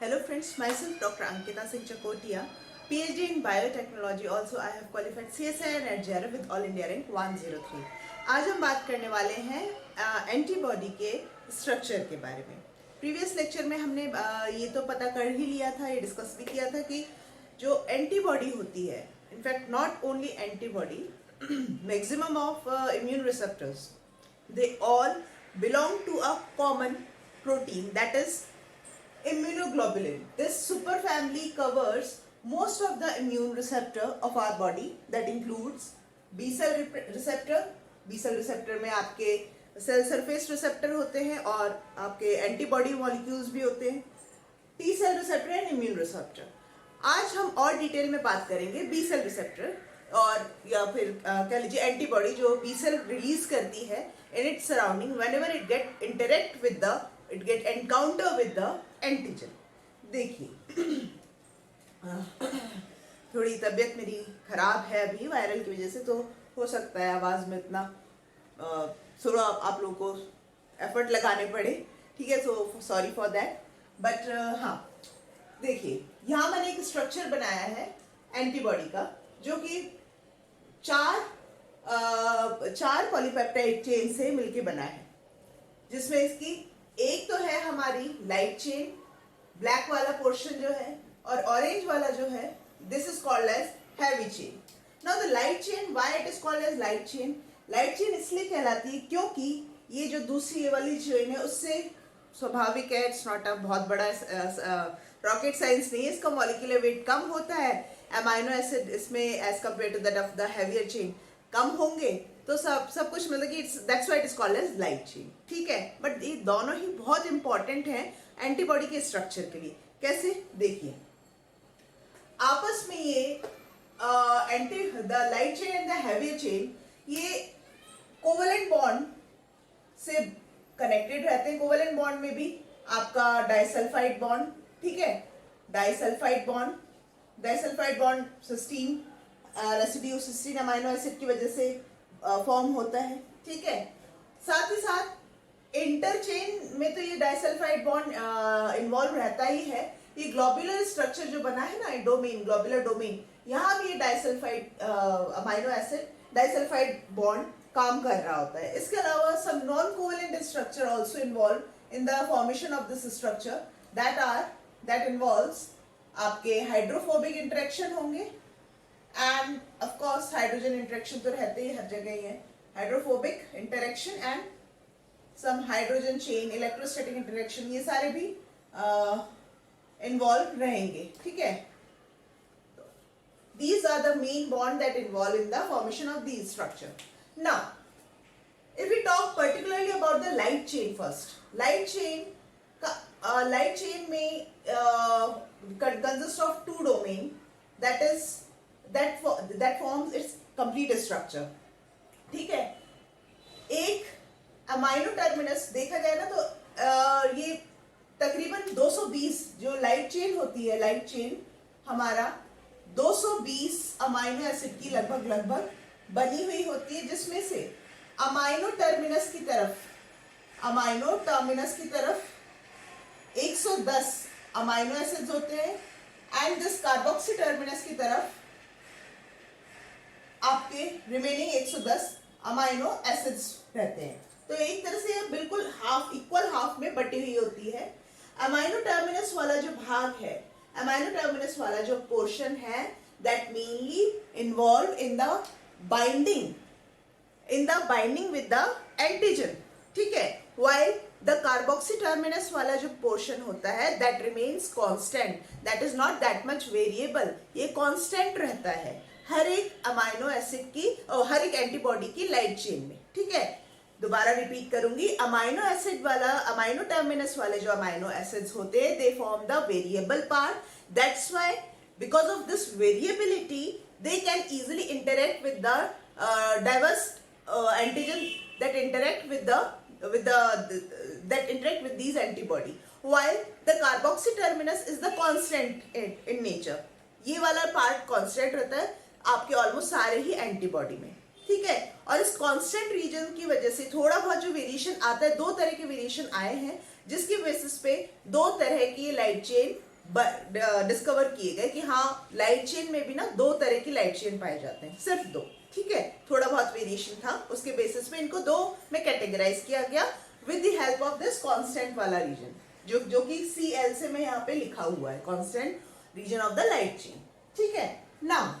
Hello friends, myself Dr. Ankita Singh Chakotia, PhD in Biotechnology. Also, I have qualified CSIR and JRF with All India Rank 103. आज हम बात करने वाले हैं antibody के structure के बारे में। प्रीवियस लेक्चर में हमने ये तो पता कर ही लिया था, ये डिस्कस भी किया था कि जो एंटीबॉडी होती है, in fact not only antibody, maximum of immune receptors, they all belong to a common protein, that is immunoglobulin. This superfamily covers most of the immune receptor of our body. That includes B cell receptor. B cell receptor में आपके cell surface receptor होते हैं और आपके antibody molecules भी होते हैं, T cell receptor and immune receptor. आज हम और डिटेल में बात करेंगे बी सेल रिसेप्टर और या फिर कह लीजिए एंटीबॉडी जो बी सेल रिलीज करती है in its surrounding whenever it get interact with the it get encounter with the antigen. देखिए थोड़ी तबीयत मेरी खराब है अभी वायरल की वजह से, तो हो सकता है आवाज़ में इतना थोड़ा आप लोगों को एफर्ट लगाने पड़े, ठीक है, so sorry for that. But हाँ, देखिए यहाँ मैंने एक स्ट्रक्चर बनाया है एंटीबॉडी का जो कि चार पॉलीपेप्टाइड चेन से मिलके बना है, जिसमें इसकी एक तो है हमारी लाइट चेन, ब्लैक वाला पोर्शन जो है, और ऑरेंज वाला जो है, this is called as heavy chain. Now the light chain, why it is called as light chain? Light chain इसलिए कहलाती है क्योंकि ये जो दूसरी वाली चेन है उससे स्वाभाविक है, इट्स नॉट अ बहुत बड़ा रॉकेट साइंस नहीं है, इसका मॉलिक्यूलर वेट कम होता है, अमाइनो एसिड इसमें as compare to that of the heavier chain कम होंगे, तो सब कुछ मतलब कि that's why it is called as light chain, ठीक है। बट ये दोनों ही बहुत इंपॉर्टेंट हैं एंटीबॉडी के स्ट्रक्चर के लिए। कैसे? देखिए आपस में ये the light chain and the heavier chain ये कोवेलेंट बॉन्ड से कनेक्टेड रहते हैं। कोवेलेंट बॉन्ड में भी आपका डाइसल्फाइड बॉन्ड, ठीक है, disulphide bond cysteine residue cysteine amino acid की वजह से फॉर्म होता है, ठीक है। साथ ही साथ इंटरचेन में तो ये डाइसल्फाइड बॉन्ड इन्वॉल्व रहता ही है। ये ग्लोबुलर स्ट्रक्चर जो बना है ना, डोमेन, ग्लोबुलर डोमेन, यहाँ भी ये disulphide amino acid disulphide bond काम कर रहा होता है। इसके अलावा some non covalent structure also involve in the formation of this structure, that involves आपके हाइड्रोफोबिक इंटरेक्शन होंगे and of course hydrogen interaction तो रहते ही हर जगह ही है, hydrophobic interaction and some hydrogen chain electrostatic interaction, ये सारे भी इन्वॉल्व रहेंगे, ठीक है। These are the main bond that involve in the formation of these structure. Now, if we talk particularly about the light chain first, light chain में consists of two domain, that forms its complete structure, ठीक है। एक amino terminus देखा जाए ना तो ये तकरीबन 220 जो लाइट चेन होती है, लाइट चेन हमारा 220 अमाइनो एसिड की लगभग बनी हुई होती है, जिसमें से अमाइनो टर्मिनस की तरफ 110 अमाइनो एसिड्स होते हैं एंड दिस कार्बोक्सी टर्मिनस की तरफ आपके रिमेनिंग 110 अमाइनो एसिड्स रहते हैं। तो एक तरह से बिल्कुल इक्वल हाफ में बटी हुई होती है। अमाइनो टर्मिनस वाला जो भाग है, अमाइनो टर्मिनस वाला जो पोर्शन है, that mainly involve in the binding with the antigen, ठीक है। व्हाइल द कार्बोक्सी टर्मिनस वाला जो पोर्शन होता है that remains constant, that is not that much variable, ये कांस्टेंट रहता है हर एक अमाइनो एसिड की और हर एक एंटीबॉडी की लाइट चेन में, ठीक है। दोबारा रिपीट करूंगी, अमाइनो टर्मिनस वाले जो अमाइनो एसिड्स होते हैं, they form the variable part, that's why because of this variability they can easily interact with the diverse antigen that interact with these antibody, while the carboxy terminus is the constant in nature. ये वाला part constant रहता है आपके almost सारे ही antibody में, ठीक है। और इस कांस्टेंट रीजन की वजह से थोड़ा बहुत जो वेरिएशन आता है, दो तरह के वेरिएशन आए हैं जिसकी बेसिस पे दो तरह की लाइट चेन डिस्कवर किए गए कि हाँ लाइट चेन में भी ना दो तरह की लाइट चेन पाए जाते हैं, सिर्फ दो, ठीक है। थोड़ा बहुत वेरिएशन था, उसके बेसिस पे इनको दो में कैटेगराइज किया गया with the help of this constant वाला रीजन, जो कि Cl से मैं यहाँ पे लिखा हुआ है, constant region of the light chain, ठीक है। नाउ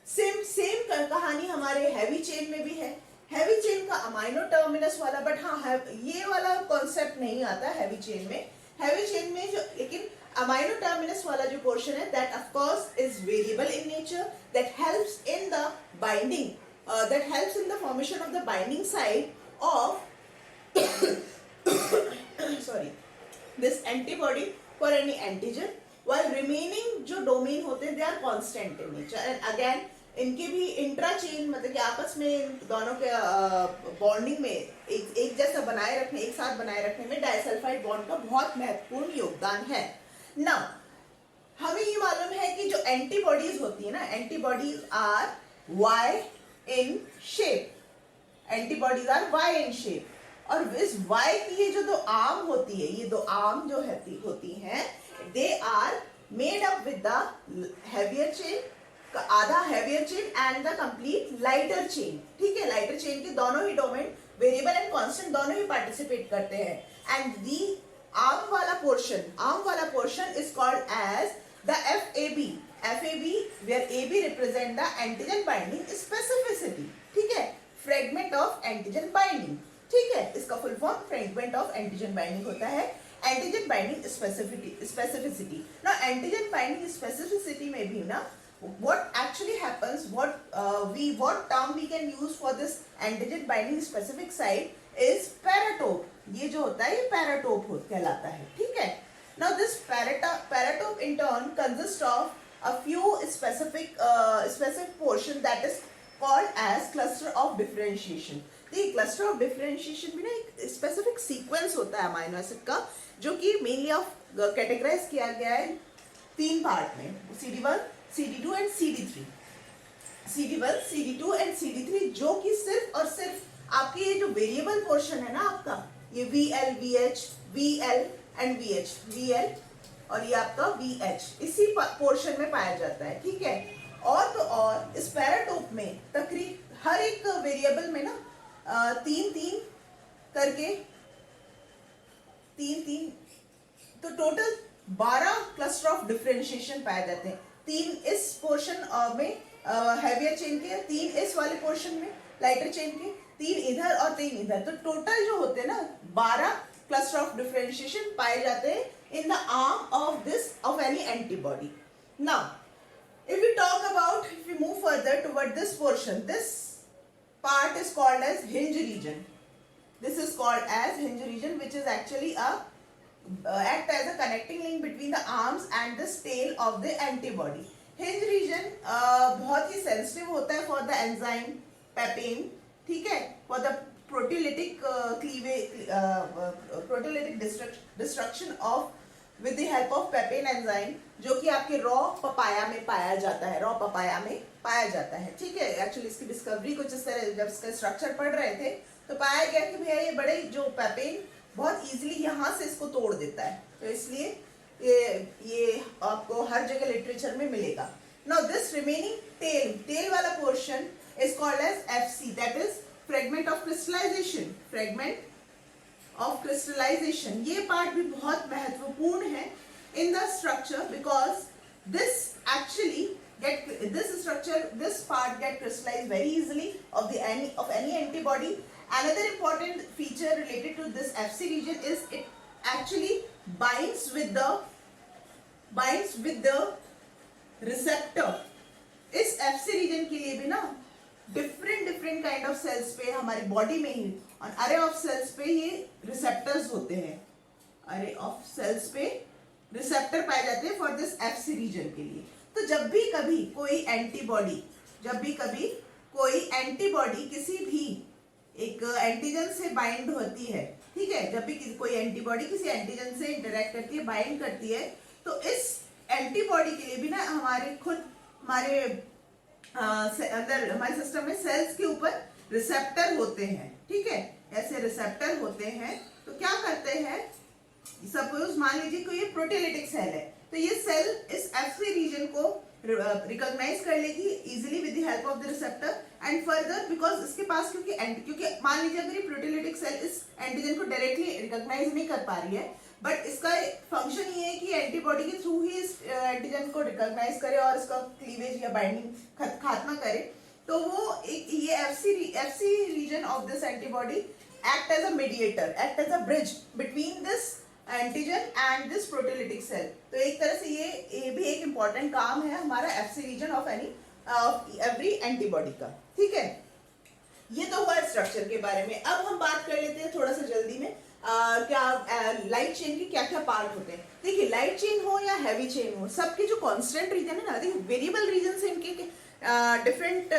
सेम कहानी हमारे हैवी चेन में भी है। हैवी चेन का अमाइनो टर्मिनस वाला, बट हाँ ये वाला कॉन्सेप्ट नहीं आता हैवी चेन में। हैवी चेन में जो लेकिन अमाइनो टर्मिनस वाला जो पोर्शन है that of course is variable in nature, that helps in the binding, that helps in the formation of the binding side of sorry this antibody for any antigen, while remaining जो domain होते हैं they are constant in nature, and again इनके भी intra chain मतलब कि आपस में इन दोनों के बॉन्डिंग में एक जैसा बनाए रखने, एक साथ बनाए रखने में डाइसल्फाइड बॉन्ड का बहुत महत्वपूर्ण योगदान है। ना हमें ये मालूम है कि जो एंटीबॉडीज होती है ना, antibodies are Y in shape, antibodies are Y in shape, और इस वाई की ये जो दो आर्म होती है, ये दो आर्म जो होती हैं, they are made up with the heavier chain, आधा heavier chain and the complete lighter chain, ठीक है। लाइटर चेन के दोनों ही डोमेन वेरिएबल एंड कांस्टेंट दोनों ही पार्टिसिपेट करते हैं, एंड दी आर्म वाला portion is called as the FAB where AB represent the antigen binding specificity, ठीक है, फ्रेगमेंट ऑफ एंटीजन बाइंडिंग, ठीक है। इसका full form fragment of antigen binding होता है। एंटीजन बाइंडिंग स्पेसिफिसिटी, ना एंटीजन बाइंडिंग स्पेसिफिसिटी में भी ना what actually happens, what term we can use for this antigen binding specific site is paratope, ये जो होता है ये paratope कहलाता है, ठीक है। Now this paratope in turn consists of a few specific portion that is called as cluster of differentiation। तो ये cluster of differentiation भी ना एक specific sequence होता है अमाइनो एसिड का, जो कि mainly कैटेगराइज किया गया है तीन पार्ट में, CD1, CD2 and CD3। CD1, CD2 and CD3 जो कि सिर्फ और सिर्फ आपके ये जो वेरिएबल पोर्शन है ना आपका, ये VL, VH, VL and VH, VL और ये आपका VH, इसी पोर्शन में पाया जाता है, ठीक है। और तो और इस पैराटोप में तकरीबन हर एक वेरिएबल में ना तीन करके तीन तो टोटल 12 क्लस्टर ऑफ डिफरेंशिएशन पाए जाते हैं। 3 इस पोर्शन में हैवियर चेन के, 3 इस वाले पोर्शन में लाइटर चेन के, 3 इधर और 3 इधर, तो टोटल जो होते हैं ना 12 क्लस्टर ऑफ डिफरेंशिएशन पाए जाते हैं in the arm of any antibody. Now if we move further toward this portion, this part is called as hinge region. This is called as hinge region, which is actually act as a connecting link between the arms and the tail of the antibody. Hinge region बहुत ही sensitive होता है for the enzyme papain, ठीक है, for the proteolytic destruction of with the help of papain enzyme, जो कि आपके raw papaya में पाया जाता है, ठीक है। एक्चुअली इसकी डिस्कवरी कुछ इस तरह, जब इसका स्ट्रक्चर पढ़ रहे थे तो पाया गया कि भैया ये बड़े जो पेपेन बहुत इजीली यहाँ से इसको तोड़ देता है, तो इसलिए ये आपको हर जगह लिटरेचर में मिलेगा। नाउ दिस रिमेनिंग टेल वाला portion is called as FC, that is fragment of crystallization. ये पार्ट भी बहुत महत्वपूर्ण है in the structure, because this part get crystallized very easily of any antibody. Another important feature related to this FC region is it actually binds with the receptor. इस FC region के लिए भी ना different kind of cells पे हमारी body में ही और array of cells पे ये receptors होते हैं, array of cells पे रिसेप्टर पाए जाते हैं फॉर दिस FC रीजन के लिए। तो जब भी कभी कोई एंटीबॉडी किसी भी एक एंटीजन से बाइंड होती है, ठीक है, जब भी कोई एंटीबॉडी किसी एंटीजन से इंटरेक्ट करती है, बाइंड करती है, तो इस एंटीबॉडी के लिए भी ना हमारे अंदर हमारे सिस्टम में सेल्स के ऊपर रिसेप्टर होते हैं, ठीक है। ऐसे रिसेप्टर होते हैं तो क्या करते हैं, सपोज मान लीजिए कोई ये प्रोटीलिटिक सेल है, तो ये सेल इस Fc रीजन को रिकॉग्नाइज कर लेगी easily with the help of the receptor and further because इसके पास क्योंकि मान लीजिए अगर ये प्रोटीलिटिक सेल इस एंटीजन को डायरेक्टली रिकॉग्नाइज नहीं कर पा रही है, बट इसका फंक्शन ये है कि एंटीबॉडी के थ्रू ही इस एंटीजन को रिकॉग्नाइज करे और इसका क्लीवेज या बाइंडिंग खात्मा करे, तो वो एक ये FC region of this antibody act as a mediator, act as a bridge between this antigen and this proteolytic cell. तो एक तरह से ये भी एक इंपॉर्टेंट काम है हमारा FC region of every antibody का। ठीक है, ये तो हुआ स्ट्रक्चर के बारे में। अब हम बात कर लेते हैं थोड़ा सा जल्दी में क्या लाइट चेन के क्या क्या पार्ट होते हैं। देखिए, लाइट चेन हो या हैवी चेन हो, सबके जो कांस्टेंट रीजन है ना, देखिए वेरिएबल रीजन से इनके डिफरेंट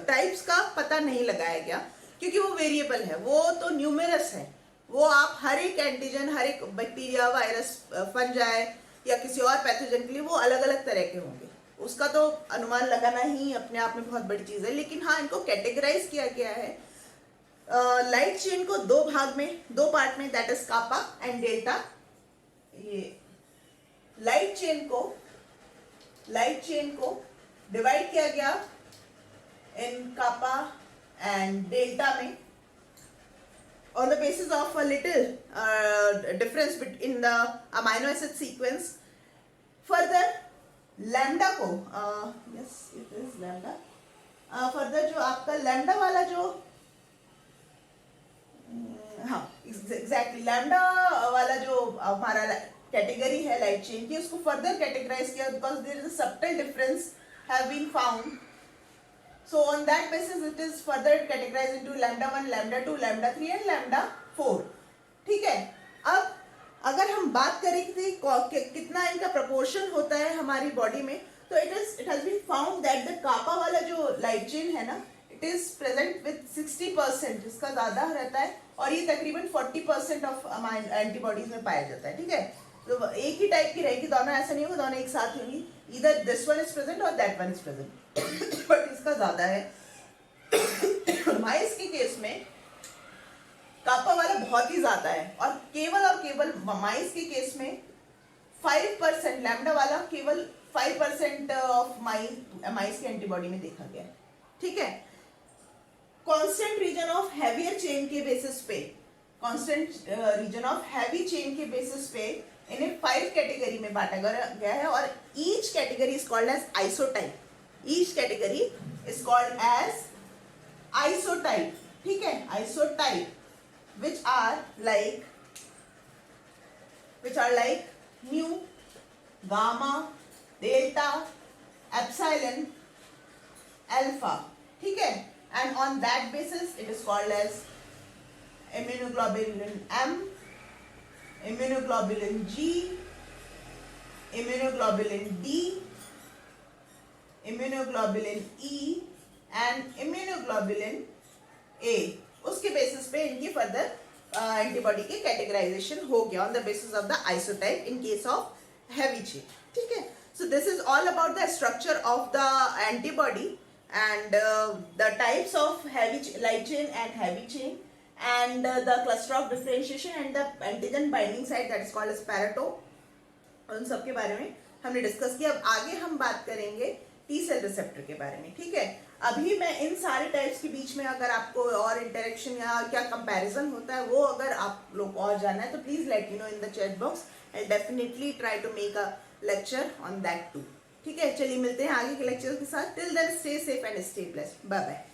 टाइप्स का पता नहीं लगाया गया क्योंकि वो वेरिएबल है, वो तो न्यूमेरस है, वो आप हर एक एंटीजन, हर एक बैक्टीरिया, वायरस, फंजाई या किसी और पैथोजन के लिए वो अलग अलग तरह के होंगे, उसका तो अनुमान लगाना ही अपने आप में बहुत बड़ी चीज है। लेकिन हाँ, इनको कैटेगराइज किया गया है लाइट चेन को दो पार्ट में, that is kappa and delta. ये लाइट चेन को डिवाइड किया गया इन कापा एंड डेल्टा में on the basis of a little difference in the amino acid sequence. Further, lambda को yes it is lambda. Further जो आपका lambda वाला जो हाँ exactly lambda वाला जो हमारा कैटेगरी है लाइट चेन की, उसको फर्दर कैटेगराइज किया because there is a subtle difference have been found. So on that basis it is further categorized into lambda 1, lambda 2, lambda 3 and lambda 4. ठीक है, अब अगर हम बात करें कि कितना इनका प्रोपोर्शन होता है हमारी बॉडी में, तो it has been found that the कापा वाला जो लाइट चेन है ना, it is present with 60%, इसका ज्यादा रहता है और ये तकरीबन 40% ऑफ एंटीबॉडीज में पाया जाता है। ठीक है, तो एक ही टाइप की रहेगी, दोनों ऐसा नहीं होगा दोनों एक साथ होंगी, इधर दिस वन इज प्रेजेंट और that one is present, but इसका ज्यादा है। माइस के केस में कापा वाला बहुत ही ज्यादा है और केवल माइस के केस में 5% लैम्डा वाला केवल 5% ऑफ माइस के एंटीबॉडी में देखा गया। ठीक है, constant region of heavier chain के बेसिस पे, इन्हें 5 कैटेगरी में बांटा गया है और each category is called as isotype. ठीक है, isotype which are like mu, gamma, delta, epsilon, alpha. ठीक है, and on that basis it is called as immunoglobulin M, immunoglobulin G, immunoglobulin D, immunoglobulin E and immunoglobulin A. उसके basis पे इनकी further antibody के categorization हो गया on the basis of the isotype in case of heavy chain. ठीक है, so this is all about the structure of the antibody and the types of heavy light chain and heavy chain and the cluster of differentiation and the antigen binding site that is called as paratope. उन सब के बारे में हमने discuss किया। अब आगे हम बात करेंगे टी सेल रिसेप्टर के बारे में। ठीक है, अभी मैं इन सारे टाइप्स के बीच में अगर आपको और इंटरेक्शन या क्या कंपैरिजन होता है वो अगर आप लोग और जानना है तो please let me know in the chat box. I definitely try to make a lecture on that too. ठीक है, चलिए मिलते हैं आगे के लेक्चर के साथ। Till then stay safe and stay blessed. Bye bye.